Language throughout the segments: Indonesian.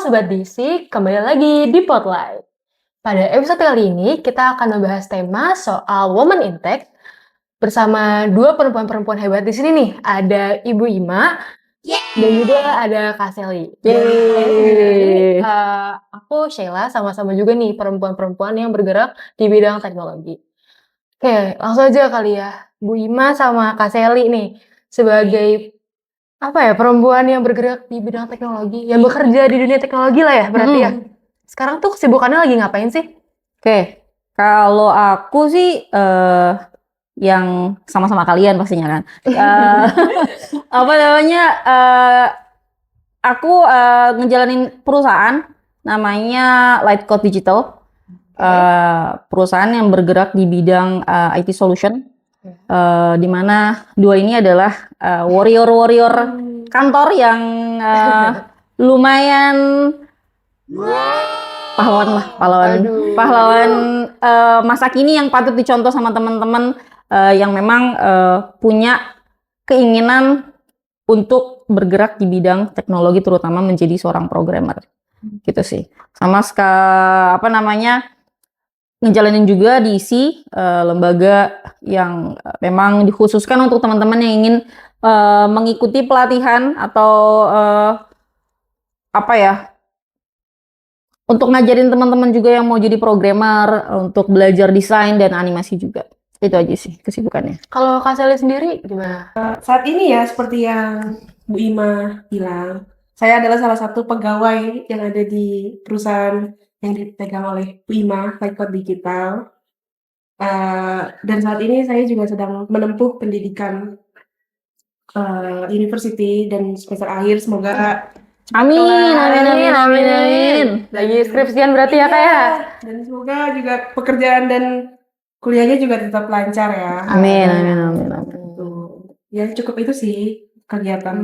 Sobat DC, kembali lagi di Spotlight. Pada episode kali ini, kita akan membahas tema soal Women in Tech bersama dua perempuan-perempuan hebat di sini nih. Ada Ibu Ima dan juga ada Kak Sally. Jadi, aku Sheila sama-sama juga nih perempuan-perempuan yang bergerak di bidang teknologi. Oke, langsung aja kali ya. Bu Ima sama Kak Sally nih sebagai perempuan yang bergerak di bidang teknologi, yang bekerja di dunia teknologi lah ya berarti ya. Sekarang tuh kesibukannya lagi ngapain sih? Oke, kalau aku sih yang sama-sama kalian pastinya kan. Aku ngejalanin perusahaan namanya Light Code Digital. Perusahaan yang bergerak di bidang IT solution. Di mana dua ini adalah warrior kantor yang lumayan pahlawan masa kini yang patut dicontoh sama teman-teman yang memang punya keinginan untuk bergerak di bidang teknologi, terutama menjadi seorang programmer gitu sih. Sama ngejalanin juga diisi lembaga yang memang dikhususkan untuk teman-teman yang ingin mengikuti pelatihan atau untuk ngajarin teman-teman juga yang mau jadi programmer, untuk belajar desain dan animasi juga. Itu aja sih kesibukannya. Kalau Kak Sally sendiri gimana? Saat ini ya seperti yang Bu Ima bilang, saya adalah salah satu pegawai yang ada di perusahaan yang dipegang oleh Bu Ima, Light Code Digital. Dan saat ini saya juga sedang menempuh pendidikan university dan semester akhir, semoga Amin. Lagi skripsian berarti ya Kak ya? Dan semoga juga pekerjaan dan kuliahnya juga tetap lancar ya. Amin. Ya cukup itu sih kegiatan.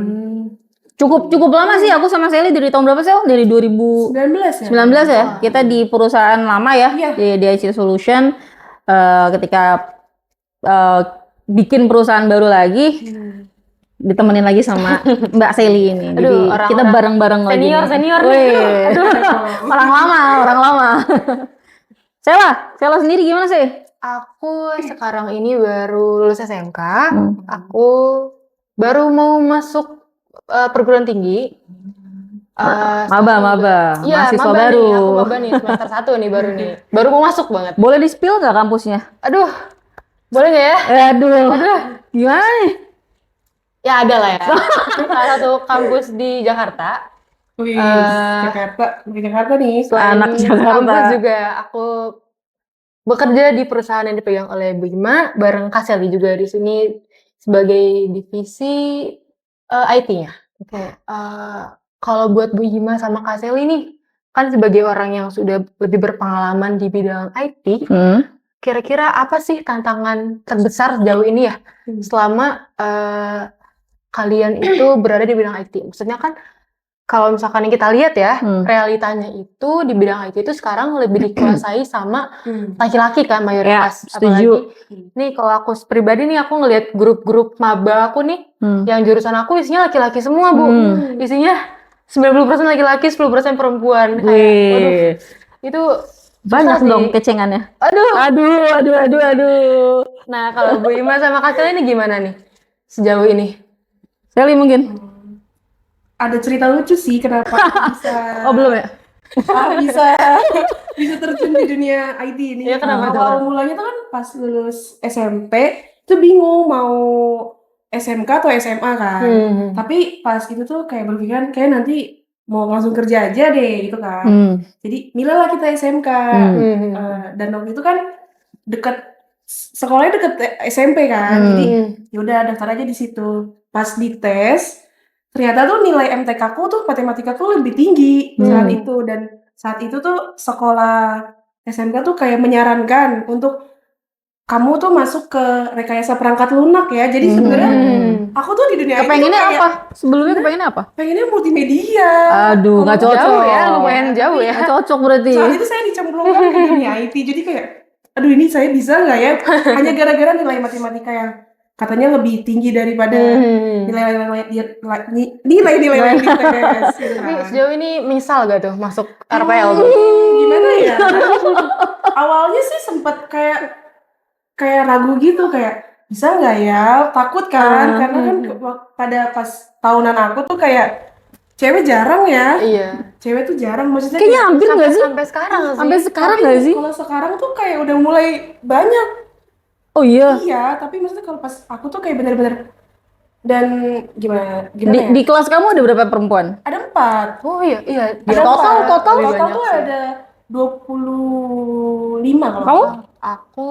Cukup lama sih aku sama Sally dari tahun berapa sih? Dari 2019 ya. Kita di perusahaan lama ya, di IC Solution. Ketika bikin perusahaan baru lagi, ditemenin lagi sama Mbak Sally ini. Jadi kita bareng-bareng lagi. Senior. Orang lama. Sela sendiri gimana sih? Aku sekarang ini baru lulus SMK. Aku baru mau masuk perguruan tinggi. Maba. Iya, Mahasiswa maba baru. Nih, aku maba nih semester 1 nih baru nih. Baru mau masuk banget. Boleh di-spill nggak kampusnya? Aduh. Boleh nggak ya? Aduh. Gimana nih? Ya ada lah ya. Salah satu kampus di Jakarta. Jakarta nih. Anak Jakarta. Kampus juga aku bekerja di perusahaan yang dipegang oleh Bu Ima, bareng Kak Sally juga di sini sebagai divisi IT-nya. Oke. Kalau buat Bu Ima sama Kak Sally nih, kan sebagai orang yang sudah lebih berpengalaman di bidang IT, kira-kira apa sih tantangan terbesar sejauh ini ya selama kalian itu berada di bidang IT? Maksudnya kan kalau misalkan yang kita lihat ya, realitanya itu di bidang IT itu sekarang lebih dikuasai sama laki-laki kan mayoritas. Ya, setuju. Apalagi nih kalau aku pribadi nih aku ngelihat grup-grup maba aku nih, yang jurusan aku isinya laki-laki semua Bu. Isinya 90% laki-laki, 10% perempuan. Waduh, itu banyak dong kecengannya. Aduh. Nah kalau Bu Ima sama Kak Sally ini gimana nih sejauh ini? Sally mungkin? Ada cerita lucu sih kenapa bisa belum ya? bisa terjun di dunia IT ini. Ya, kenapa awal mulanya tuh kan pas lulus SMP tuh bingung mau SMK atau SMA kan. Tapi pas itu tuh kayak berpikiran kayak nanti mau langsung kerja aja deh gitu kan. Jadi milih lah kita SMK. Dan waktu itu kan sekolahnya deket SMP kan. Jadi yaudah daftar aja di situ. Pas dites ternyata tuh nilai MTK aku tuh matematika aku lebih tinggi saat itu, dan saat itu tuh sekolah SMK tuh kayak menyarankan untuk kamu tuh masuk ke rekayasa perangkat lunak ya. Jadi sebenarnya aku tuh di dunia kepengennya apa? Sebelumnya kepengennya apa? Pengennya multimedia. Aduh, nggak cocok jauh ya, lumayan jauh ya. Nggak cocok berarti. Saat itu saya dicemplungkan ke dunia IT, jadi kayak aduh ini saya bisa nggak ya? Hanya gara-gara nilai matematika yang katanya lebih tinggi daripada nilai-nilai lain di tes gitu Tapi kan. sejauh ini misal gak tuh masuk RPL tuh? Gimana ya? Awalnya sih sempet kayak ragu gitu, kayak bisa nggak ya? Takut kan, karena kan pada pas tahunan aku tuh kayak cewek jarang ya. Iya. Cewek tuh jarang, maksudnya Kayaknya hampir nggak sih? sampai sekarang sih. Sampai sekarang tapi nggak sih? kalau sekarang tuh kayak udah mulai banyak. Oh iya. Iya, tapi maksudnya kalau pas aku tuh kayak bener-bener, dan gimana Di, ya? di kelas kamu ada berapa perempuan? Ada 4. Oh iya. Di Ada total 4. total Lebih Total banyak tuh sih. ada 25 kalau Kamu? nggak salah. Aku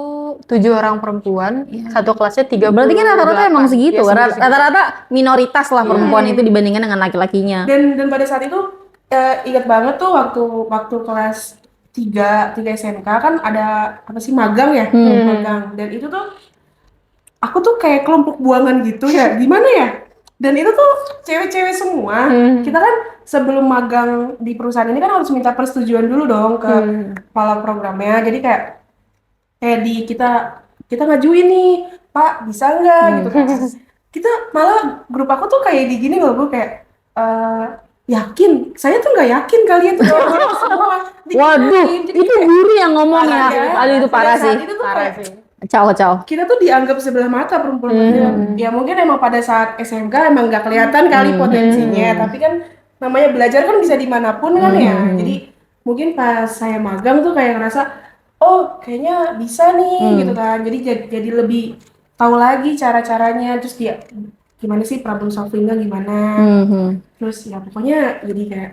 7 orang perempuan, satu kelasnya 38. Berarti kan rata-rata emang segitu. Iya, segitu. Rata-rata minoritas lah perempuan itu dibandingkan dengan laki-lakinya. Dan pada saat itu ingat banget tuh waktu kelas 3 SMK kan ada apa sih, magang ya? Magang. Dan itu tuh aku tuh kayak kelompok buangan gitu ya. Gimana ya? Dan itu tuh cewek-cewek semua. Kita kan sebelum magang di perusahaan ini kan harus minta persetujuan dulu dong ke kepala programnya. Jadi kayak kita ngajuin nih, Pak, bisa nggak gitu kan. Kita malah grup aku tuh kayak di gini loh, Bu, kayak yakin, saya tuh nggak yakin kalian tuh semua. Waduh, Jadi itu kayak guru yang ngomong parah ya. ya. Aduh itu parah Pada sih. saat itu tuh Parah kayak sih. Kacau. kita tuh dianggap sebelah mata perempuan. Ya mungkin emang pada saat SMK emang nggak kelihatan kali potensinya, tapi kan namanya belajar kan bisa dimanapun kan ya. Jadi mungkin pas saya magang tuh kayak ngerasa, oh kayaknya bisa nih gitu kan. Jadi lebih tahu lagi cara-caranya, terus dia gimana sih problem solvingnya gimana. Terus ya pokoknya jadi kayak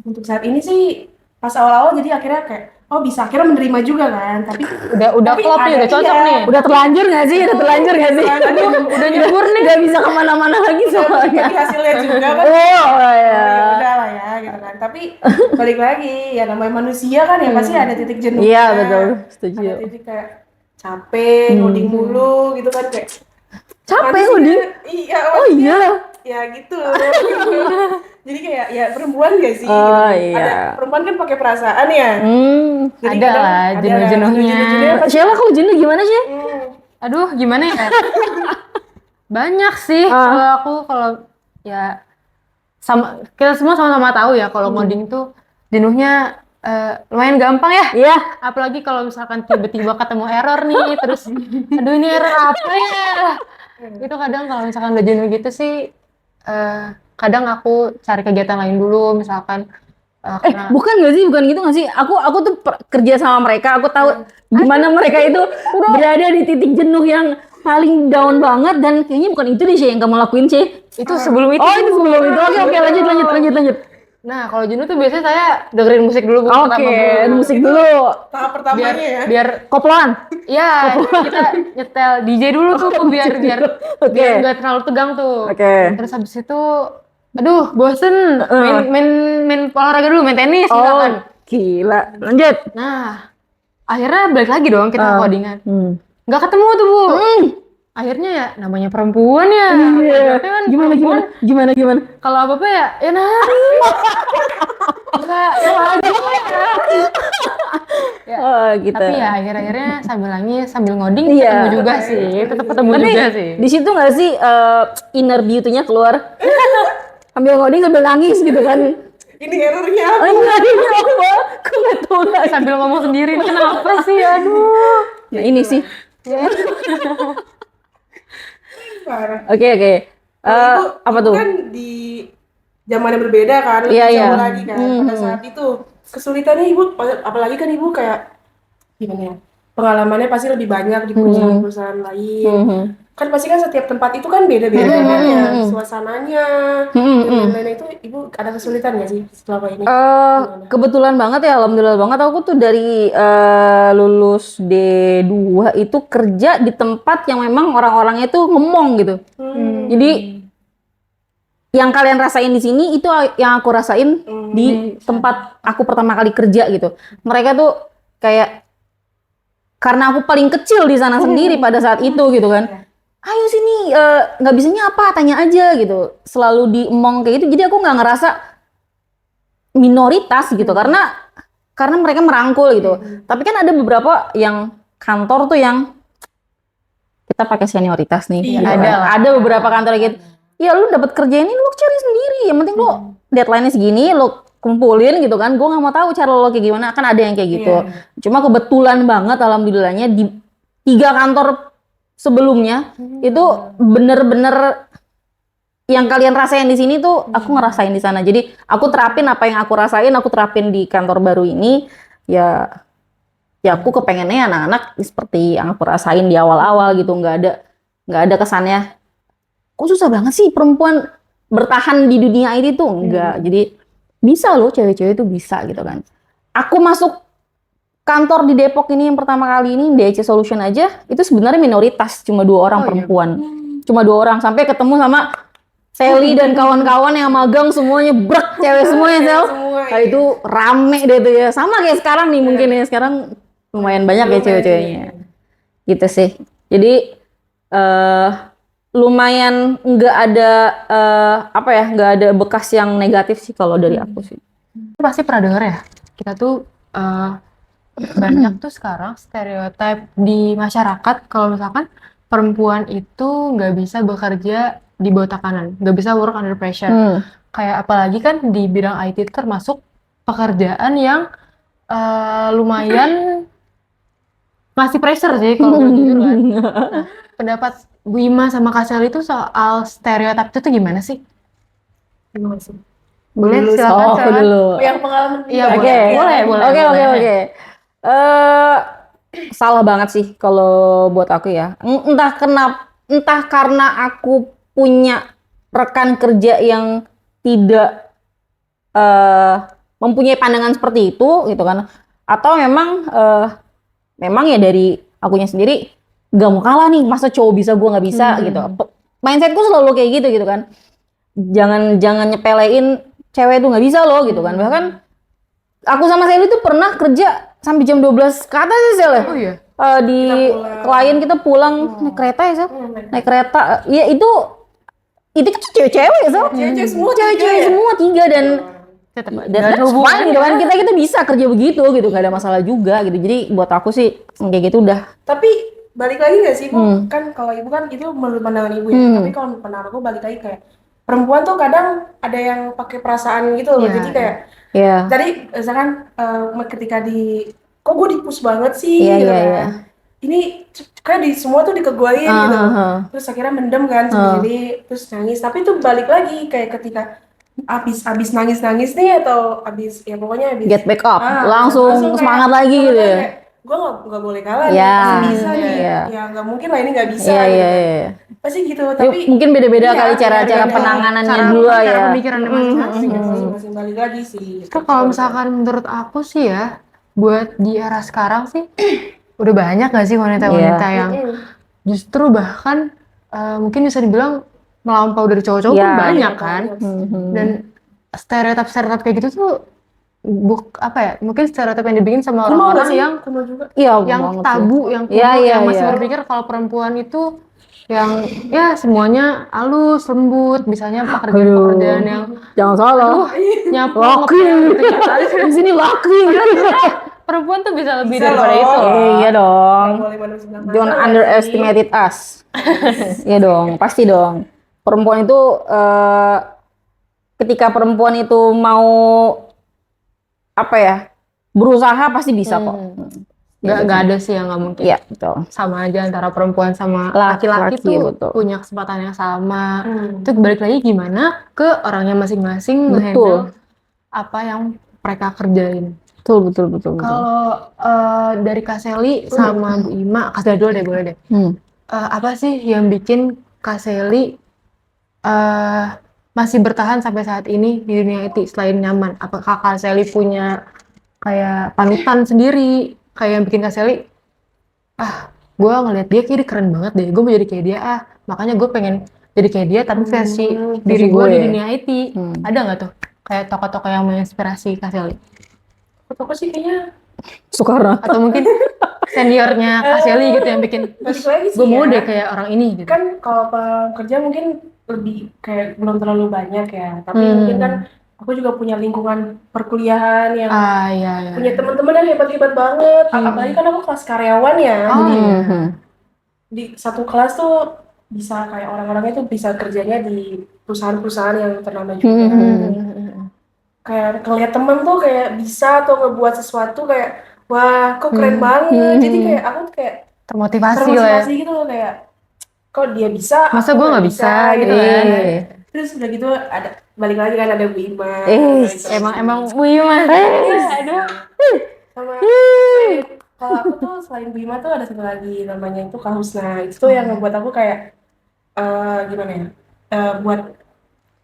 untuk saat ini sih pas awal-awal jadi akhirnya kayak akhirnya menerima juga kan, tapi Udah klop nih, udah cocok nih. Udah terlanjur nggak sih? Udah nyebur nih. Nggak bisa kemana-mana lagi soalnya. bagi hasilnya juga kan. Oh Ya ya. udah lah ya gitu kan, tapi balik lagi ya namanya manusia kan ya pasti ada titik jenuh. Iya betul, setuju. Ada titik kayak capek, ngoding mulu gitu kan, kayak Capek manusia- ngoding? Iya. Oh maksudnya iya. ya gitu. Jadi kayak ya perempuan gak sih? Oh, gitu. iya. Ada perempuan kan pakai perasaan ya. Jadi Ada kadang lah ada jenuh-jenuhnya. jenuh-jenuhnya pasti. Sheila kamu jenuh gimana sih? Aduh, gimana ya? Banyak sih kalau ya sama kita semua sama-sama tahu ya kalau ngoding tuh jenuhnya lumayan gampang ya. Iya. Apalagi kalau misalkan tiba-tiba ketemu error nih, terus aduh ini error apa ya? Itu kadang kalau misalkan udah jenuh gitu sih, kadang aku cari kegiatan lain dulu, misalkan karena Bukan gitu nggak sih? Aku tuh kerja sama mereka, aku tahu gimana mereka itu berada di titik jenuh yang paling down banget, dan kayaknya bukan itu deh sih yang kamu lakuin sih. itu sebelum itu. Oh itu sebelum itu. Oke lanjut. Nah, kalau jenuh tuh biasanya saya dengerin musik dulu. Bu, Oke, musik dulu. Tahap pertamanya ya. biar Koploan. ya kita nyetel DJ dulu tuh biar nggak terlalu tegang tuh. Oke. Terus habis itu aduh bosen main olahraga dulu, main tenis misalkan. Gila. Lanjut. Nah, akhirnya balik lagi dong kita codingan. Nggak ketemu tuh, Bu. Akhirnya ya namanya perempuan ya. Tapi kan Gimana? kalau apa-apa ya nari. Enggak aja ya. Oh gitu. Tapi ya akhir-akhirnya sambil nangis, sambil ngoding Iya. ketemu juga sih. Tetap ketemu Tapi juga sih. di situ nggak sih inner beauty-nya keluar? Sambil ngoding sambil nangis gitu kan? Ini errornya apa? Ngodingnya apa? Aku nggak tahu lagi. Sambil ngomong sendiri, kenapa sih? Aduh. Nah ini sih. Parah. Oke. Ibu Apa tuh? kan di zaman yang berbeda kan, lebih Iya, jauh iya. lagi kan. Pada saat itu kesulitannya ibu, apalagi kan ibu kayak gimana ya? Pengalamannya pasti lebih banyak di perusahaan-perusahaan lain. Kan pasti kan setiap tempat itu kan beda-beda kan ya, suasananya, dan lain-lain. Itu ibu ada kesulitan nggak sih selama ini? Kebetulan banget ya, alhamdulillah banget aku tuh dari lulus D2 itu kerja di tempat yang memang orang-orangnya tuh ngomong gitu. Jadi yang kalian rasain di sini itu yang aku rasain di tempat aku pertama kali kerja gitu. Mereka tuh kayak karena aku paling kecil di sana sendiri pada saat itu gitu kan. Ayo sini, nggak bisanya apa, tanya aja gitu. Selalu diemong kayak gitu, jadi aku nggak ngerasa minoritas gitu, karena mereka merangkul gitu. Tapi kan ada beberapa yang kantor tuh yang kita pakai senioritas nih. Iya, gitu kan. ada lah. Ada beberapa kantor gitu. Ya lu dapat kerja ini lu cari sendiri. Yang penting lu deadline-nya segini, lu kumpulin gitu kan. Gue nggak mau tahu cara lo kayak gimana. Kan ada yang kayak gitu. Iya. Cuma kebetulan banget alhamdulillahnya di 3 kantor sebelumnya itu bener-bener yang kalian rasain di sini tuh aku ngerasain di sana. Jadi aku terapin apa yang aku rasain, aku terapin di kantor baru ini. Ya aku kepengennya anak-anak seperti yang aku rasain di awal-awal gitu. Nggak ada kesannya kok susah banget sih perempuan bertahan di dunia ini tuh. Enggak. Jadi bisa loh cewek-cewek itu bisa gitu kan. Aku masuk kantor di Depok ini yang pertama kali ini DIC Solution aja itu sebenarnya minoritas, cuma 2 orang perempuan. Cuma 2 orang sampai ketemu sama Sally dan kawan-kawan yang magang semuanya brek cewek semuanya Sel. Nah, itu rame deh tuh ya. Sama kayak sekarang nih mungkin ya. Sekarang lumayan banyak ya cewek-ceweknya. Gitu sih. Jadi lumayan nggak ada nggak ada bekas yang negatif sih kalau dari aku sih. Pasti pernah denger ya, kita tuh banyak tuh sekarang stereotip di masyarakat kalau misalkan perempuan itu nggak bisa bekerja di bawah tekanan, nggak bisa work under pressure. Kayak apalagi kan di bidang IT itu termasuk pekerjaan yang lumayan ngasih pressure sih kalau gue jujur kan. Nah, pendapat Bu Ima sama Kak Sally itu soal stereotip itu tuh gimana sih? Gimana sih? Boleh Dulu, silakan. Oh, aku dulu. Yang pengalaman Iya, Oke. boleh. Oke. Salah banget sih kalau buat aku ya. Entah karena aku punya rekan kerja yang tidak mempunyai pandangan seperti itu gitu kan. Atau memang ya dari akunya sendiri gak mau kalah nih, masa cowok bisa gua nggak bisa gitu. Mindsetku selalu kayak gitu kan. Jangan nyepelein cewek itu nggak bisa loh gitu kan. Bahkan aku sama Sally tuh pernah kerja sampai jam 12 ke atas ya Sel ya. Oh iya. Di klien kita pulang naik kereta ya Sel. Naik kereta. Ya itu kan cewek-cewek ya Sel. Cewek-cewek semua Cewek-cewek semua 3 dan that's fine gitu kan. Kita bisa kerja begitu gitu, nggak ada masalah juga gitu. Jadi buat aku sih kayak gitu udah. Tapi balik lagi nggak sih, Bu? Kan kalau ibu kan itu menurut pandangan ibu ya. Tapi kalau menurut pandangan aku balik lagi kayak perempuan tuh kadang ada yang pakai perasaan gitu loh. Jadi kayak tadi misalkan ketika kok gue di-push banget sih gitu kan. Ini kayak semua tuh dikeguain gitu. Terus akhirnya mendem kan sendiri, terus nangis. Tapi itu balik lagi kayak ketika abis nangis nih atau abis ya pokoknya abis get back up, langsung semangat kayak, lagi gitu ya. Gue nggak boleh kalah nih, pasti bisa nih. Ya nggak mungkin lah ini nggak bisa gitu. Pasti gitu. Tapi mungkin beda-beda kali cara penanganannya juga ya. Cara pemikirannya masing-masing. Masing-masing balik lagi sih. Itu kalau misalkan menurut aku sih ya, buat di era sekarang sih udah banyak gak sih wanita-wanita yang justru bahkan mungkin bisa dibilang melampau dari cowok-cowok pun banyak kan. Dan stereotip kayak gitu tuh mungkin stereotip yang dibikin sama orang-orang yang tabu, yang masih berpikir kalau perempuan itu yang ya semuanya halus, lembut, misalnya pekerjaan yang jangan salah. Nyapu laki. Di sini laki. Perempuan tuh bisa lebih daripada itu. Iya dong. Don't underestimate us. Iya dong, pasti dong. Perempuan itu ketika perempuan itu mau berusaha pasti bisa kok. Gak ada sih yang nggak mungkin. Iya betul. Sama aja antara perempuan sama laki-laki tuh punya kesempatan yang sama. Itu balik lagi gimana ke orangnya masing-masing nge-handle apa yang mereka kerjain. Betul. Kalau dari Kak Sally sama Bu Ima, Kak Sally dulu deh, boleh deh. Apa sih yang bikin Kak Sally masih bertahan sampai saat ini di dunia IT selain nyaman? Apakah Kak Sally punya kayak panutan sendiri, kayak yang bikin Kak Sally, gue ngeliat dia kayak keren banget deh, gue mau jadi kayak dia, makanya gue pengen jadi kayak dia, tapi versi diri gue di dunia IT. Ada nggak tuh kayak tokoh-tokoh yang menginspirasi Kak Sally? Tokoh sih kayaknya Soekarno. Atau mungkin seniornya Kak Sally gitu yang bikin gue mau deh kayak orang ini gitu. Kan kalau kerja mungkin lebih kayak belum terlalu banyak ya, tapi mungkin kan aku juga punya lingkungan perkuliahan yang punya teman-teman yang hebat-hebat banget. Apalagi kan aku kelas karyawan ya, jadi di satu kelas tuh bisa kayak orang-orangnya tuh bisa kerjanya di perusahaan-perusahaan yang ternama juga. Kayak ngeliat temen tuh kayak bisa atau ngebuat sesuatu kayak wah kok keren banget. Jadi kayak aku tuh kayak Termotivasi lah ya. termotivasi gitu loh kayak kok dia bisa, Masa aku gue nggak nggak bisa gitu kan. Terus udah gitu ada balik lagi kan ada Bu Ima. Emang wih mas. Aduh. Sama kalau aku tuh selain Bu Ima tuh ada satu lagi namanya itu Kak Husna. Itu tuh yang ngebuat aku kayak gimana ya? Buat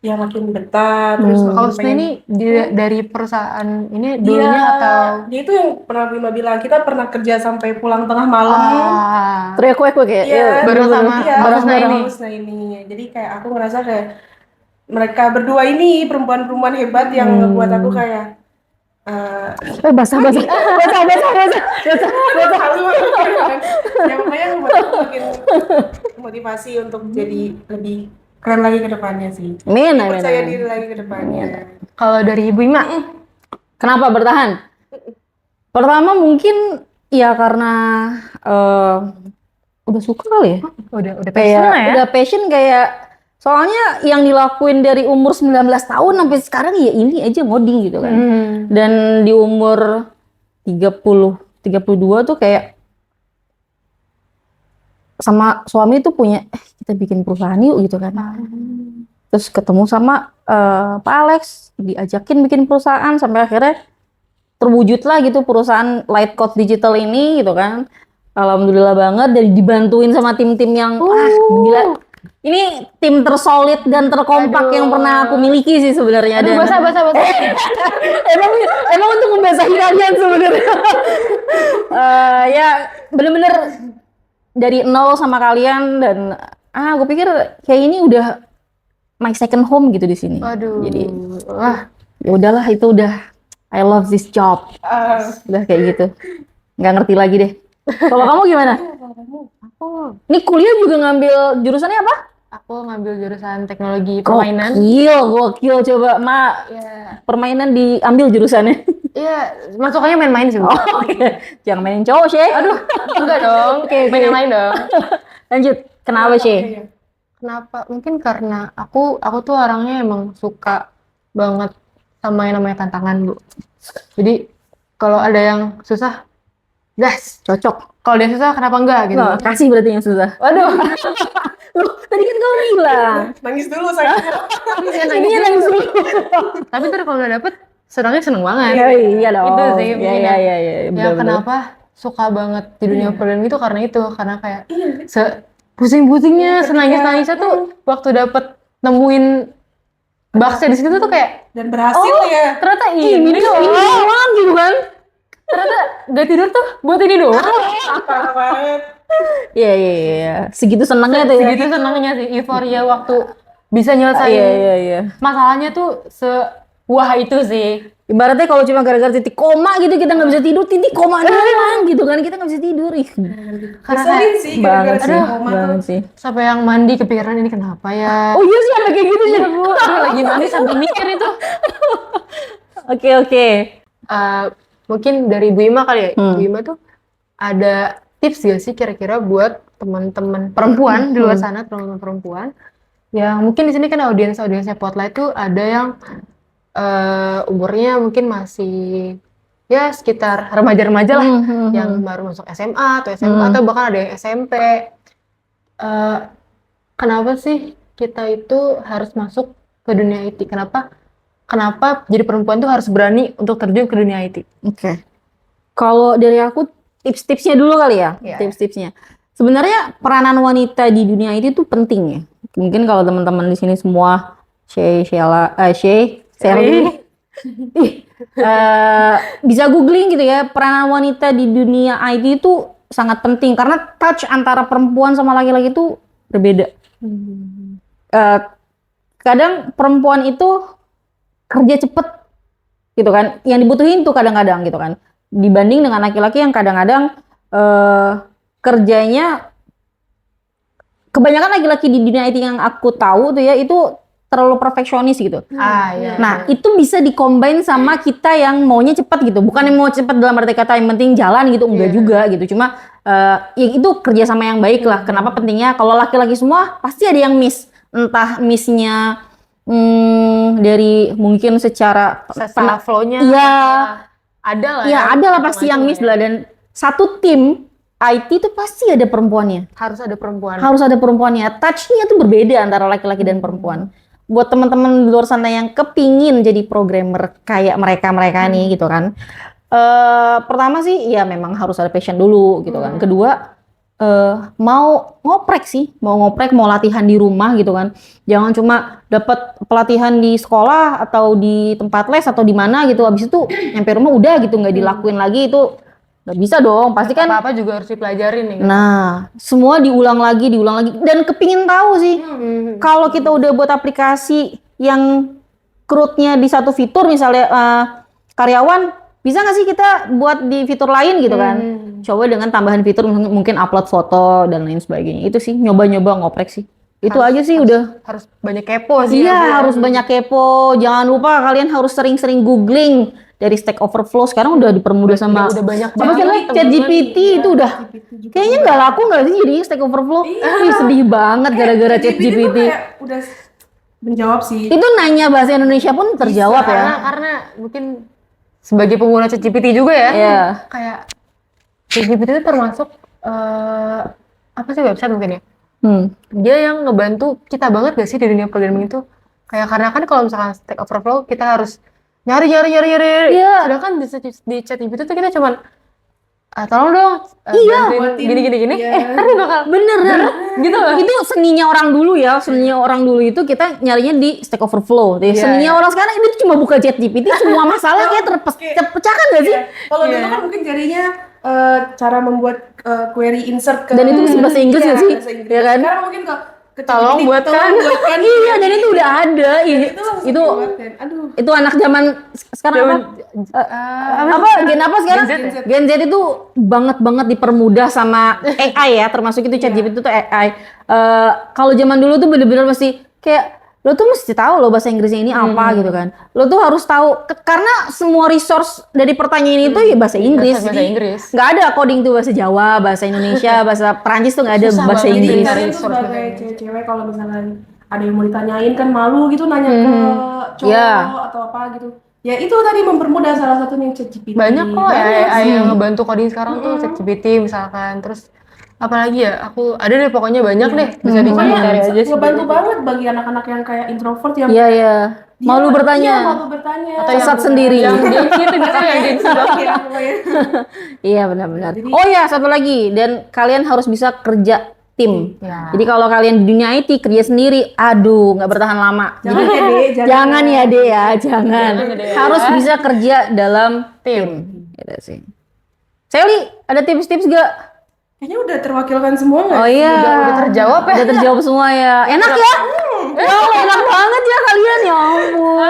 yang makin betah terus Kalau makin Husna pengen ini dari perusahaan ini dulunya dia atau itu yang pernah Bu Ima bilang kita pernah kerja sampai pulang tengah malam. Teriak-kuek ya. Iya, bareng sama iya, Kak Husna ini. Husna ini. Jadi kayak aku ngerasa kayak mereka berdua ini perempuan-perempuan hebat yang ngebuat aku kayak Basah. yang pokoknya ngebuat aku makin motivasi untuk jadi lebih keren lagi ke depannya sih. Amin. Percaya diri lagi ke depannya. Kalau dari Ibu Ima, Kenapa bertahan? Pertama mungkin ya karena udah suka kali ya. udah Kayak passion lah ya. udah passion kayak soalnya yang dilakuin dari umur 19 tahun sampai sekarang ya ini aja ngoding gitu kan. Dan di umur 32 tuh kayak sama suami tuh punya kita bikin perusahaan yuk gitu kan. Terus ketemu sama Pak Alex, diajakin bikin perusahaan sampai akhirnya terwujudlah gitu perusahaan Light Code Digital ini gitu kan. Alhamdulillah banget dan dibantuin sama tim-tim yang gila. Ini tim tersolid dan terkompak yang pernah aku miliki sih sebenarnya. Aduh, Dan basah. emang untuk membasahi kalian sebenarnya. Ya bener-bener dari nol sama kalian dan aku pikir kayak ini udah my second home gitu di sini. Jadi ya udahlah itu udah I love this job. Udah kayak gitu. Nggak ngerti lagi deh. Kalau kamu gimana? Ini kuliah juga ngambil jurusannya apa? Aku ngambil jurusan teknologi permainan. Gokil coba Mak. Permainan diambil jurusannya. Iya, masuknya main-main sih. Jangan mainin cowok sih. Aduh, enggak dong. Main yang lain dong. Lanjut. Kenapa sih? Kenapa? Mungkin karena aku tuh orangnya emang suka banget sama yang namanya tantangan, Bu. Jadi kalau ada yang susah, gas, Cocok. Kalau dia susah, kenapa enggak gitu? Kasih berarti yang susah. Waduh. Loh, tadi kan kamu bilang. Nangis dulu saya. Nangis dulu. Tapi ntar kalau udah dapet, senangnya seneng banget. Iya dong. Itu sih. Iya. Ya kenapa suka banget di dunia perkuliahan itu karena itu. Karena kayak pusing-pusingnya, senangis-nangisnya tuh waktu dapet nemuin box-nya di situ tuh kayak dan berhasil ya. Ternyata ini doang gitu kan. Ternyata gak tidur tuh buat ini doang. Parah banget. Iya. Segitu senangnya tuh. Segitu senangnya sih. Euforia waktu bisa nyelesain Iya. masalahnya tuh wah itu sih. Ibaratnya kalau cuma gara-gara titik koma gitu kita nggak bisa tidur, titik koma doang gitu kan kita nggak bisa tidur. Karena Keselin sih gara-gara titik koma tuh. sih. Sampai yang mandi kepikiran ini kenapa ya? Oh iya sih ada kayak gitu ya Bu. Aduh, lagi mandi sampai mikir itu. Oke. Mungkin dari Bu Ima kali ya. Bu Ima tuh ada tips gak sih kira-kira buat teman-teman perempuan di luar sana, teman-teman perempuan yang mungkin di sini kan audiensnya Spotlight tuh ada yang umurnya mungkin masih ya sekitar remaja-remaja lah, yang baru masuk SMA atau SMA atau bahkan ada yang SMP. Kenapa sih kita itu harus masuk ke dunia IT? Kenapa jadi perempuan tuh harus berani untuk terjun ke dunia IT? Oke. Kalau dari aku tips-tipsnya dulu kali ya. Iya. Tips-tipsnya. Sebenarnya peranan wanita di dunia IT itu penting ya. Mungkin kalau teman-teman di sini semua Sherly bisa googling gitu ya, peranan wanita di dunia IT itu sangat penting karena touch antara perempuan sama laki-laki itu berbeda. Kadang perempuan itu kerja cepet gitu kan, yang dibutuhin tuh kadang-kadang gitu kan, dibanding dengan laki-laki yang kadang-kadang kerjanya, kebanyakan laki-laki di dunia IT yang aku tahu tuh ya itu terlalu perfeksionis gitu. Iya. Nah itu bisa dicombine sama kita yang maunya cepat gitu, bukan yang mau cepat dalam arti kata yang penting jalan gitu, enggak juga gitu, cuma Ya itu kerjasama yang baik lah. Kenapa pentingnya? Kalau laki-laki semua pasti ada yang miss, entah missnya dari mungkin secara flow-nya. Iya. Ada lah Iya, ya. ada lah pasti yang miss lah. Dan satu tim IT itu pasti ada perempuannya. Harus ada perempuan. Harus ada perempuannya. Touch-nya tuh berbeda antara laki-laki dan perempuan. Buat teman-teman di luar sana yang kepingin jadi programmer kayak mereka nih gitu kan. Pertama sih ya memang harus ada passion dulu gitu kan. Kedua mau ngoprek sih, mau latihan di rumah gitu kan. Jangan cuma dapat pelatihan di sekolah atau di tempat les atau di mana gitu. Habis itu nyampe rumah udah gitu nggak dilakuin lagi, itu nggak bisa dong. Pasti kan apa-apa juga harus dipelajarin nih. Nah, semua diulang lagi dan kepingin tahu sih. Kalau kita udah buat aplikasi yang crud-nya di satu fitur misalnya karyawan, bisa nggak sih kita buat di fitur lain gitu kan? Coba dengan tambahan fitur mungkin upload foto dan lain sebagainya. Itu sih nyoba-nyoba ngoprek sih. Itu aja sih udah. Harus banyak kepo sih. Iya, harus banyak kepo. Jangan lupa kalian harus sering-sering googling dari Stack Overflow. Sekarang udah dipermudah sama udah banyak apa sih banget ChatGPT itu udah kayaknya nggak laku nggak sih jadi Stack Overflow? Ih, sedih banget gara-gara ChatGPT. Udah menjawab sih. Itu nanya bahasa Indonesia pun terjawab ya. Karena mungkin sebagai pengguna ChatGPT juga ya. Iya. Kayak ChatGPT itu termasuk apa sih website mungkin ya? Dia yang ngebantu kita banget gak sih di dunia programming itu? Kayak karena kan kalau misalkan Stack Overflow kita harus nyari. Iya. Sedangkan di ChatGPT tuh kita cuman tolong dong bantuin gini. Tapi bakal Bener. gitu loh. Itu seninya orang dulu ya. Seninya orang dulu itu kita nyarinya di Stack Overflow. Seninya orang sekarang ini cuma buka ChatGPT, semua masalah kayak terpecahkan gak sih? Kalau dulu kan mungkin carinya cara membuat query insert ke Dan itu mesti bahasa Inggris ya sih? Ya kan? Sekarang mungkin ke Tolong buatkan. Iya, dan itu udah ada. Itu anak zaman sekarang apa? Gen apa sekarang? Gen Z itu banget dipermudah sama AI ya, termasuk itu ChatGPT itu AI. Kalau zaman dulu tuh bener-bener mesti kayak lo tuh mesti tahu lo bahasa Inggrisnya ini apa gitu kan. Lo tuh harus tahu karena semua resource dari pertanyaan itu ya bahasa Inggris. Nggak ada coding tuh bahasa Jawa, bahasa Indonesia, bahasa Perancis tuh nggak ada bahasa Inggris. Jadi sebagai cewek kalau misalnya ada yang mau ditanyain kan malu gitu nanya ke cowok atau apa gitu. Ya itu tadi mempermudah salah satunya ChatGPT. Banyak kok AI yang ngebantu coding sekarang tuh ChatGPT misalkan. Terus apalagi ya, aku ada deh pokoknya banyak deh bisa dicari aja sih. Ngebantu banget bagi anak-anak yang kayak introvert yang malu bertanya. Atau sesat sendiri. Yang gengsi itu bisa yang gengsi banget. Iya benar-benar. Oh ya, satu lagi, dan kalian harus bisa kerja tim. Jadi kalau kalian di dunia IT kerja sendiri, aduh nggak bertahan lama. Jangan ya Dea ya, jangan. Harus bisa kerja dalam tim. Gitu sih. Sally, ada tips-tips gak? Kayaknya udah terwakilkan semua nggak? Oh iya, udah terjawab ya. Udah terjawab semua ya. Enak ya? Wow, enak banget ya kalian, ya ampun.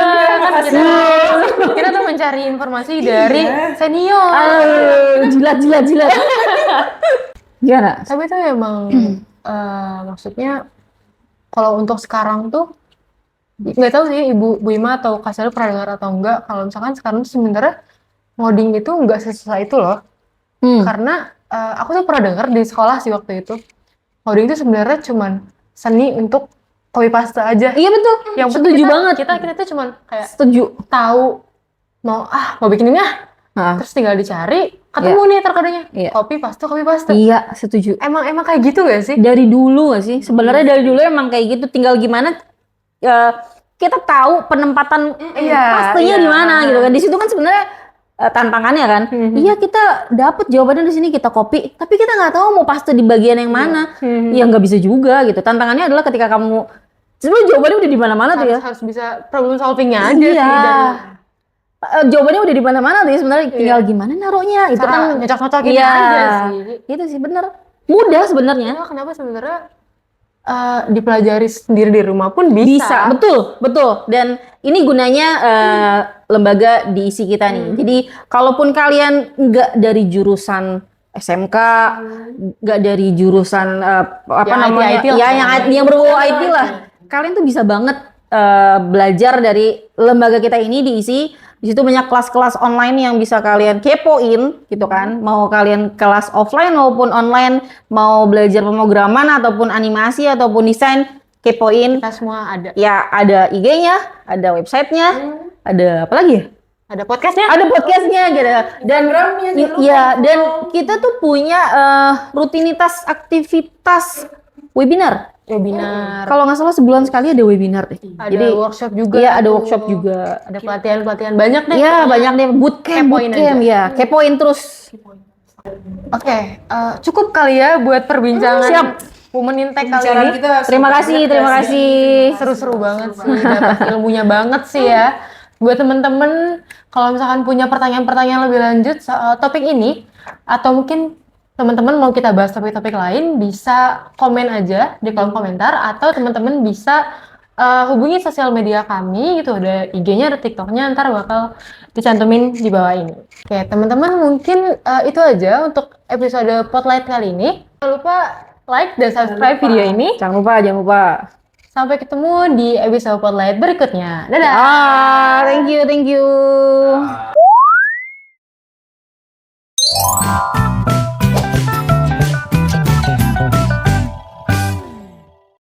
Kita tuh mencari informasi dari senior. Jilat. Gimana? Tapi itu emang maksudnya kalau untuk sekarang tuh nggak tahu sih Bu Ima atau Kak Sel pernah dengar atau enggak, kalau misalkan sekarang tuh sebenarnya ngoding itu nggak sesusah itu loh. Karena aku tuh pernah dengar di sekolah sih waktu itu, coding itu sebenarnya cuman seni untuk copy paste aja. Iya betul. Yang setuju banget. Kita tuh cuman kayak setuju. Tahu mau bikin ini terus tinggal dicari, ketemu nih terkadangnya. Copy paste. Iya, setuju. Emang kayak gitu gak sih? Dari dulu gak sih? Sebenarnya dari dulu emang kayak gitu. Tinggal gimana kita tahu penempatan pastenya di mana gitu kan. Di situ kan sebenarnya tantangannya kan. Iya, kita dapat jawabannya di sini, kita copy, tapi kita nggak tahu mau paste di bagian yang mana. Ya nggak bisa juga gitu. Tantangannya adalah ketika kamu sebenarnya jawabannya udah di mana-mana tuh ya. Harus bisa problem solvingnya aja sih. Jawabannya udah di mana-mana tuh ya sebenarnya. Tinggal gimana naruhnya. Itu kan nyocok-nyocokin aja sih. Itu sih bener. Mudah sebenarnya. Kenapa sebenarnya dipelajari sendiri di rumah pun bisa. Betul. Dan ini gunanya lembaga di isi kita nih. Jadi kalaupun kalian nggak dari jurusan SMK, nggak dari jurusan IT yang berbau IT lah, kalian tuh bisa banget belajar dari lembaga kita ini diisi. Di situ banyak kelas-kelas online yang bisa kalian kepoin gitu kan. Mau kalian kelas offline maupun online, mau belajar pemrograman ataupun animasi ataupun desain, kepoin. Kita semua ada. Ya, ada IG-nya, ada websitenya, ada apa lagi ya? Ada podcastnya? Ada podcastnya gitu. Dan Instagramnya jangan lupa ya, di-follow. dan kita tuh punya rutinitas aktivitas webinar. Webinar. Kalau nggak salah sebulan sekali ada webinar deh. Ada Jadi workshop juga. iya, ada tuh. workshop juga. Ada pelatihan-pelatihan banyak deh. Iya, pokoknya. banyak deh bootcamp, Kepoin bootcamp aja. ya. Kepoin terus. Oke, cukup kali ya buat perbincangan Siap. Women in Tech kali Pembicaraan ini. kita Terima seru kasih, banget terima ya, kasih. Sih. Seru-seru banget sih, dapat ilmunya banget sih ya. Buat temen-temen, kalau misalkan punya pertanyaan-pertanyaan lebih lanjut soal topik ini, atau mungkin teman-teman mau kita bahas topik-topik lain, bisa komen aja di kolom komentar, atau teman-teman bisa hubungi sosial media kami, gitu, ada IG-nya, ada TikTok-nya, ntar bakal dicantumin di bawah ini. Oke, teman-teman mungkin itu aja untuk episode Spotlight kali ini. Jangan lupa like dan subscribe video ini. Jangan lupa, jangan lupa. Sampai ketemu di episode Spotlight berikutnya. Dadah! Thank you, thank you.